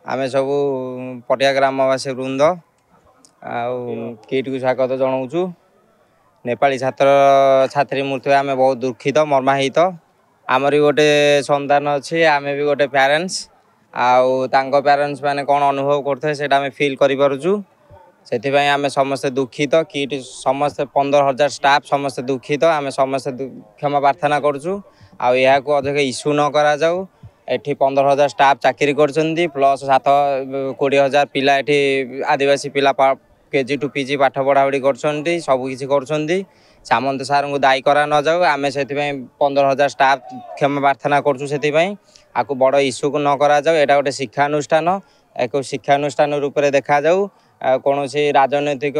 आमे सब पटिया ग्रामवासी वृंद किट को स्वागत जनाऊँ। नेपाली छात्र छात्री मृत्यु आम बहुत दुखित मर्माहित। आमर गोटे संतान अच्छे आम भी गोटे पेरेंट्स आउ पेरेंट्स मैंने कौन अनुभव करते से फिल करूँ से आम समस्ते दुखित किट समस्त 15,000 स्टाफ समस्ते दुखित आम समस्ते क्षमा प्रार्थना करूँ को अधिक इश्यू न करा जाऊ। एठी 15,000 स्टाफ चाकरी कर प्लस 20,000 पिला एठी आदिवासी पिला केजी टू पीजी पाठ पढ़ापढ़ी कर सबकि कर सामंत सार को दायी करा न जाऊ। आम से 15,000 स्टाफ क्षमा प्रार्थना करूँ बड़ इश्यू को न करा जाऊ। एटा गोटे शिक्षानुष्ठान एक शिक्षानुष्ठान रूप में देखा जाऊ। कौन सी राजनैतिक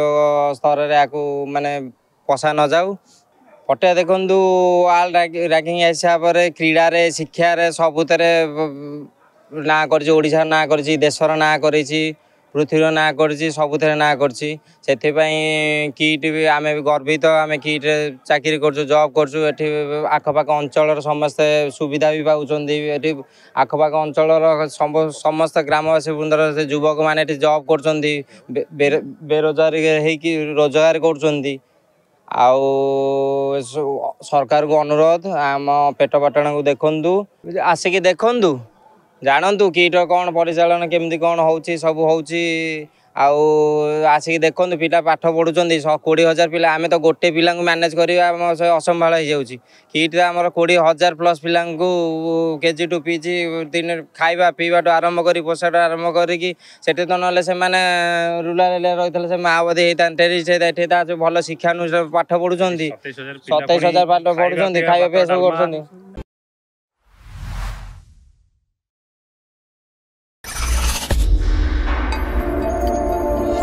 स्तर में माने पशा न जाऊ। पटिया देखु वर्ल्ड रैंकिंग हिसाब से क्रीड़ा रे शिक्षा रे सबुत ना कर ना कर देशर ना कर पृथ्वीर ना कर सबुथ ना कर किट भी आम भी गर्वित आम किट चाकरी कर जॉब कर आखपाख अंचल समस्ते सुविधा भी पाँच आखपाख अंचल समस्त ग्रामवासी वृंदर से युवक मैंने जॉब कर बेरोजगार रोजगार कर सरकार को अनुरोध आम पेट पाटण को देखु आसिक देखु जानतु किट कौन परिचालन केमती कौन हो सब हो आसिक देखु पिला पाठ पढ़ुं 20,000 पिला आम तो गोटे पिला मैनेज करवा असंभाल हो जाऊँगी। किट आमर 20,000 प्लस पिला केजी टू पीजी दिन खाଇବା पीवा आरंभ कर पोषाठ आरंभ करके तो ना से रूराल रही से माओवादी होता भल शिक्षानुष्ठान पाठ पढ़ुं 27,000 पाठ पढ़ुं खाଇବା पिवा सब कर